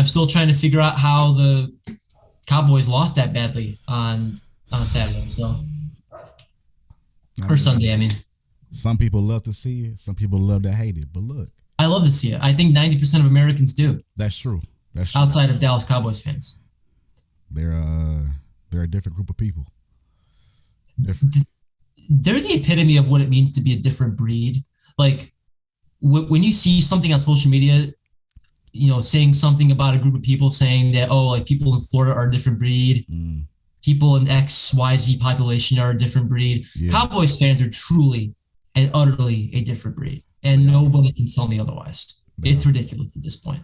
still trying to figure out how the Cowboys lost that badly on Saturday. So I or mean, Sunday, I mean. some people love to see it, some people love to hate it. But look, I love to see it. I think 90% of Americans do, that's true. That's true. outside of Dallas Cowboys fans. They're they're a different group of people. Different. They're the epitome of what it means to be a different breed. Like when you see something on social media, saying something about a group of people saying that, oh, like people in Florida are a different breed, people in XYZ population are a different breed. Yeah. Cowboys fans are truly and utterly a different breed, and nobody can tell me otherwise. It's ridiculous at this point.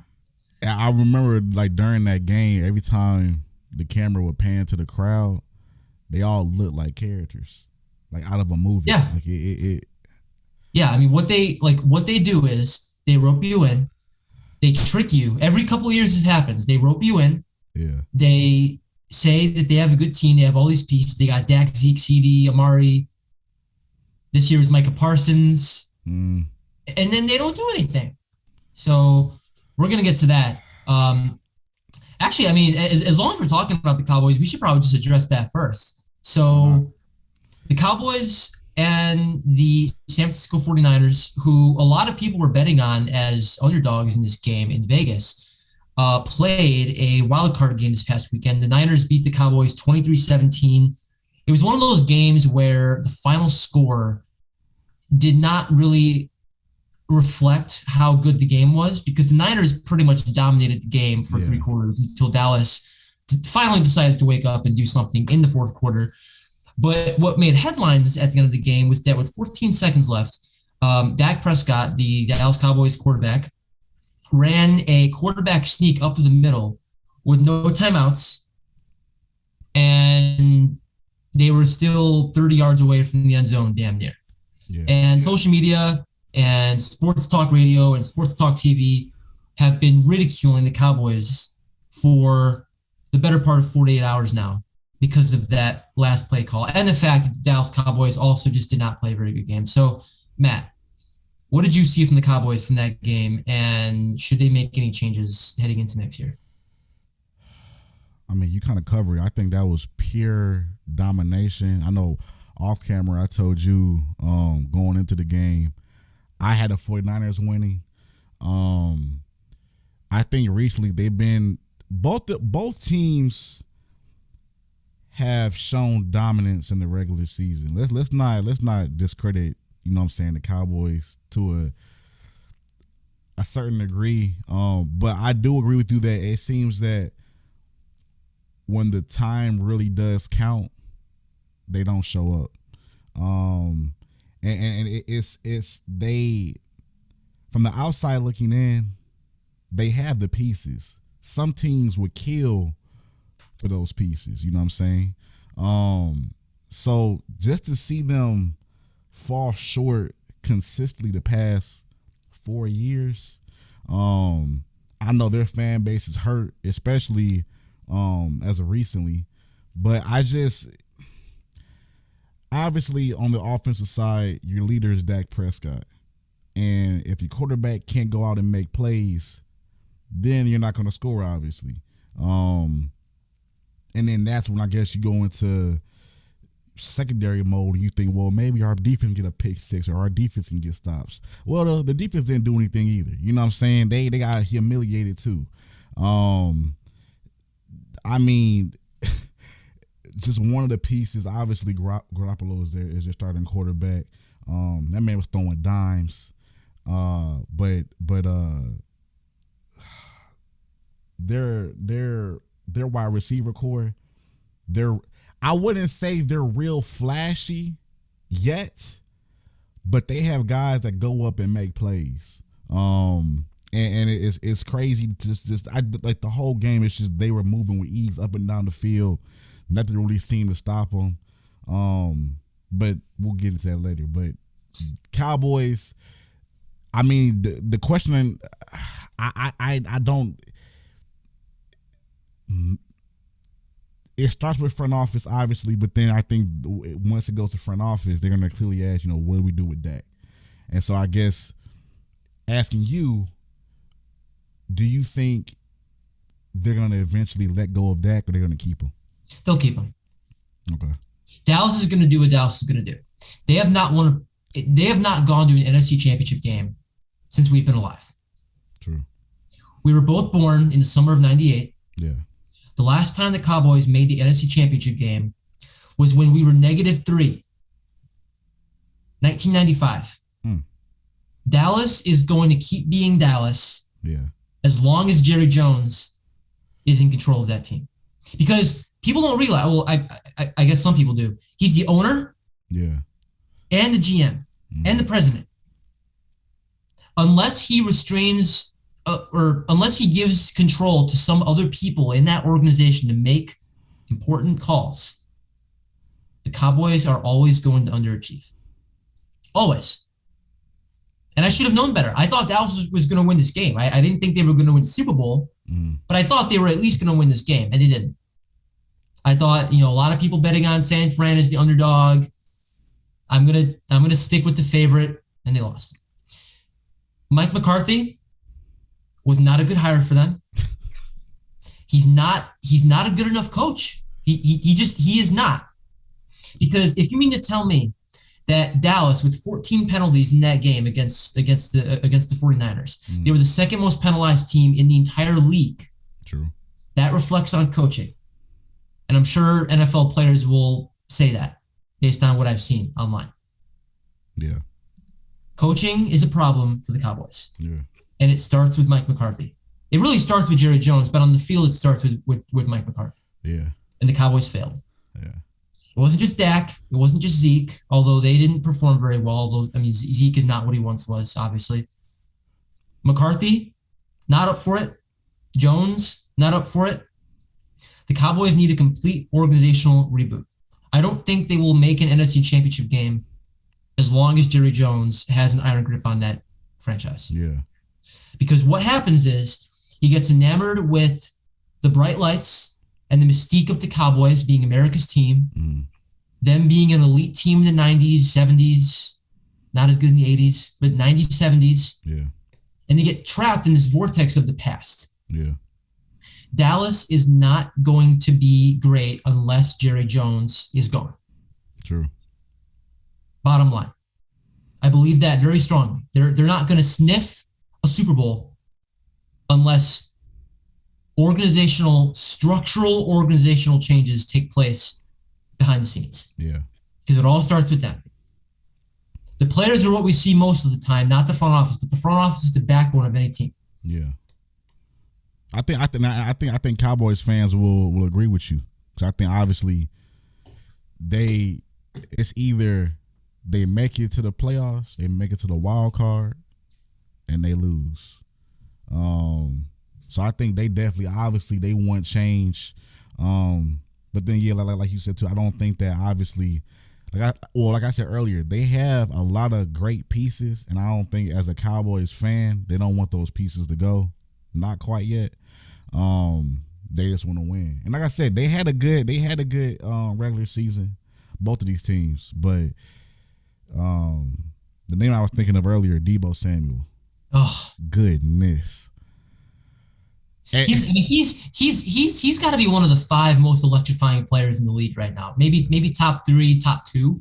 I remember like during that game, every time the camera would pan to the crowd, they all looked like characters, like out of a movie. Yeah. Like it. Yeah, I mean, what they do is they rope you in, they trick you. Every couple of years this happens. They rope you in. Yeah. They say that they have a good team. They have all these pieces. They got Dak, Zeke, CD, Amari. This year is Micah Parsons. And then they don't do anything. So we're going to get to that. Actually, I mean, as long as we're talking about the Cowboys, we should probably just address that first. So the Cowboys and the San Francisco 49ers, who a lot of people were betting on as underdogs in this game in Vegas, played a wild card game this past weekend. The Niners beat the Cowboys 23-17. It was one of those games where the final score did not really reflect how good the game was, because the Niners pretty much dominated the game for 3 quarters until Dallas finally decided to wake up and do something in the 4th quarter. But what made headlines at the end of the game was that with 14 seconds left, Dak Prescott, the Dallas Cowboys quarterback, ran a quarterback sneak up to the middle with no timeouts, and they were still 30 yards away from the end zone, damn near. Yeah. And social media and sports talk radio and sports talk TV have been ridiculing the Cowboys for the better part of 48 hours now because of that last play call and the fact that the Dallas Cowboys also just did not play a very good game. So, Matt, what did you see from the Cowboys from that game, and should they make any changes heading into next year? I mean, you kind of covered it. I think that was pure domination. I know off camera I told you going into the game, I had the 49ers winning. I think recently they've been both teams have shown dominance in the regular season. Let's not discredit, you know what I'm saying, the Cowboys to a certain degree. But I do agree with you that it seems that when the time really does count, they don't show up. And it's they, from the outside looking in, they have the pieces. Some teams would kill for those pieces, you know what I'm saying? So just to see them fall short consistently the past 4 years, I know their fan base is hurt, especially as of recently. But I just, obviously on the offensive side, your leader is Dak Prescott. And if your quarterback can't go out and make plays, then you're not going to score, obviously. And then that's when I guess you go into secondary mode and you think, well, maybe our defense get a pick six or our defense can get stops. Well, the defense didn't do anything either. You know what I'm saying? They got humiliated too. I mean, just one of the pieces, obviously Garoppolo is their starting quarterback. That man was throwing dimes. But their wide receiver core, I wouldn't say they're real flashy yet, but they have guys that go up and make plays. And it's crazy. I like the whole game. It's just they were moving with ease up and down the field. Nothing really seemed to stop them. But we'll get into that later. But Cowboys, I mean, the question, I don't. It starts with front office, obviously, but then I think once it goes to front office, they're going to clearly ask, what do we do with Dak? And so I guess asking you, do you think they're gonna eventually let go of Dak, or they're gonna keep him? They'll keep him. Okay. Dallas is going to do what Dallas is going to do. They have not won. They have not gone to an NFC Championship game since we've been alive. True. We were both born in the summer of '98. Yeah. The last time the Cowboys made the NFC Championship game was when we were -3. 1995. Dallas is going to keep being Dallas. Yeah. As long as Jerry Jones is in control of that team, because people don't realize. Well, I guess some people do. He's the owner. Yeah. And the GM and the president. Unless he restrains or unless he gives control to some other people in that organization to make important calls, the Cowboys are always going to underachieve. Always. And I should have known better. I thought Dallas was going to win this game. I didn't think they were going to win the Super Bowl, but I thought they were at least going to win this game, and they didn't. I thought, a lot of people betting on San Fran as the underdog. I'm gonna stick with the favorite, and they lost. Mike McCarthy was not a good hire for them. He's not a good enough coach. He is not. Because if you mean to tell me that Dallas, with 14 penalties in that game against the 49ers, they were the second most penalized team in the entire league. True. That reflects on coaching. And I'm sure NFL players will say that based on what I've seen online. Yeah. Coaching is a problem for the Cowboys. Yeah. And it starts with Mike McCarthy. It really starts with Jerry Jones, but on the field it starts with Mike McCarthy. Yeah. And the Cowboys failed. Yeah. It wasn't just Dak. It wasn't just Zeke, although they didn't perform very well. Although, Zeke is not what he once was, obviously. McCarthy, not up for it. Jones, not up for it. The Cowboys need a complete organizational reboot. I don't think they will make an NFC Championship game as long as Jerry Jones has an iron grip on that franchise. Yeah. Because what happens is he gets enamored with the bright lights and the mystique of the Cowboys being America's team, them being an elite team in the 90s, 70s, not as good in the 80s, but 90s, 70s. Yeah. And they get trapped in this vortex of the past. Yeah. Dallas is not going to be great unless Jerry Jones is gone. True. Bottom line. I believe that very strongly. They're not going to sniff a Super Bowl unless structural organizational changes take place behind the scenes. Yeah. Because it all starts with them. The players are what we see most of the time, not the front office, but the front office is the backbone of any team. Yeah. I think Cowboys fans will agree with you, because I think obviously it's either they make it to the playoffs, they make it to the wild card, and they lose. So I think they definitely, obviously, they want change. But then, yeah, like you said too, I don't think that obviously, like I said earlier, they have a lot of great pieces, and I don't think as a Cowboys fan, they don't want those pieces to go. Not quite yet. They just want to win. And like I said, they had a good regular season, both of these teams. But the name I was thinking of earlier, Deebo Samuel. Oh, goodness. He's got to be one of the 5 most electrifying players in the league right now. Maybe top 3, top 2.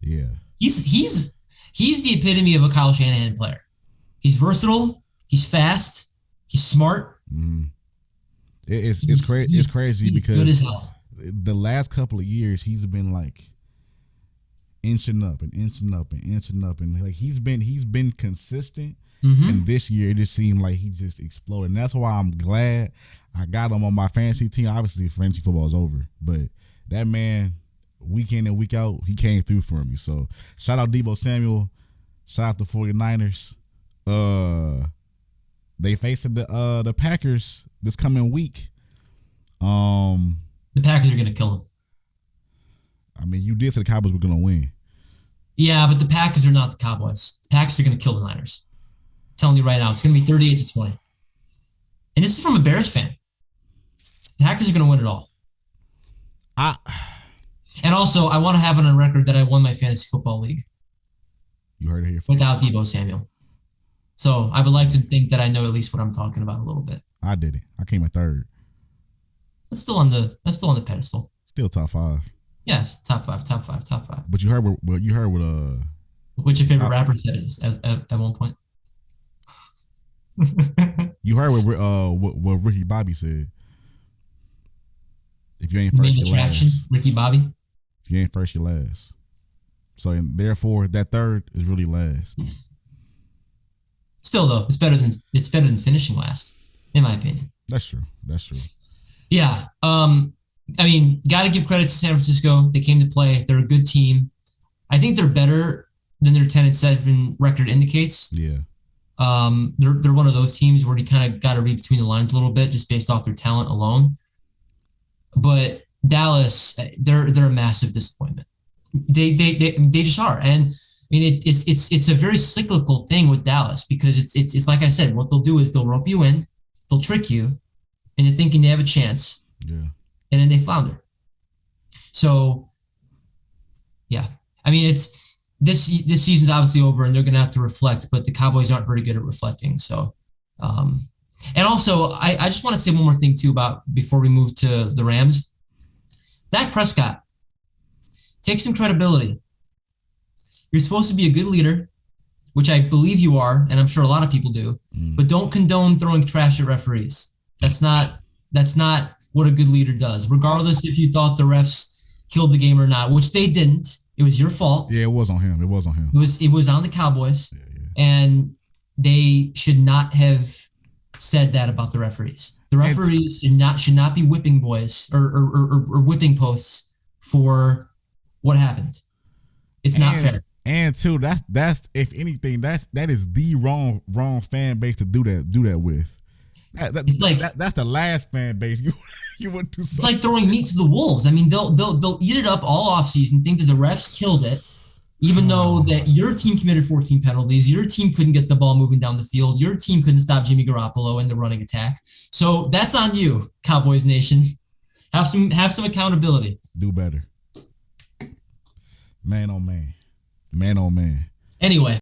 Yeah. He's the epitome of a Kyle Shanahan player. He's versatile. He's fast. He's smart. Mm-hmm. It's crazy because good as hell. The last couple of years he's been like inching up, and like he's been consistent. Mm-hmm. And this year it just seemed like he just exploded. And that's why I'm glad I got him on my fantasy team. Obviously, fantasy football is over, but that man, week in and week out, he came through for me. So shout out Deebo Samuel. Shout out the 49ers. They facing the Packers this coming week. The Packers are gonna kill them. I mean, you did say the Cowboys were gonna win. Yeah, but the Packers are not the Cowboys. The Packers are gonna kill the Niners. I'm telling you right now, it's gonna be 38-20. And this is from a Bears fan. The Packers are gonna win it all. And also, I want to have it on record that I won my fantasy football league. You heard it here without Deebo Samuel. So I would like to think that I know at least what I'm talking about a little bit. I didn't. I came in third. That's still on the pedestal. Still top 5. Yes, top 5, top 5, top 5. But you heard what What's your favorite rapper said is at one point? You heard what Ricky Bobby said. If you ain't first, Main you attraction, last. Ricky Bobby. If you ain't first, you last. So and therefore, that third is really last. Still though, it's better than finishing last, in my opinion. That's true. That's true. Yeah. I mean, got to give credit to San Francisco. They came to play. They're a good team. I think they're better than their 10-7 record indicates. Yeah. They're one of those teams where you kind of got to read between the lines a little bit just based off their talent alone. But Dallas, they're a massive disappointment. They just are. And I mean, it's a very cyclical thing with Dallas because it's like I said, what they'll do is they'll rope you in, they'll trick you, and you're thinking they have a chance. Yeah. And then they flounder. So, yeah. I mean, it's this season's obviously over, and they're going to have to reflect. But the Cowboys aren't very good at reflecting. So, and also, I just want to say one more thing too about before we move to the Rams. Dak Prescott, take some credibility. You're supposed to be a good leader, which I believe you are, and I'm sure a lot of people do. But don't condone throwing trash at referees. That's not what a good leader does, regardless if you thought the refs killed the game or not, which they didn't. It was your fault. Yeah, it was on him. It was on him. It was on the Cowboys, and they should not have said that about the referees. The referees should not be whipping boys or whipping posts for what happened. It's not fair. And two, that's if anything, that is the wrong fan base to do that with. That's the last fan base you would do. It's like throwing meat to the wolves. I mean, they'll eat it up all offseason, think that the refs killed it, even though that your team committed 14 penalties, your team couldn't get the ball moving down the field, your team couldn't stop Jimmy Garoppolo in the running attack. So that's on you, Cowboys Nation. Have some accountability. Do better. Man, oh man. Man, oh man. Anyway.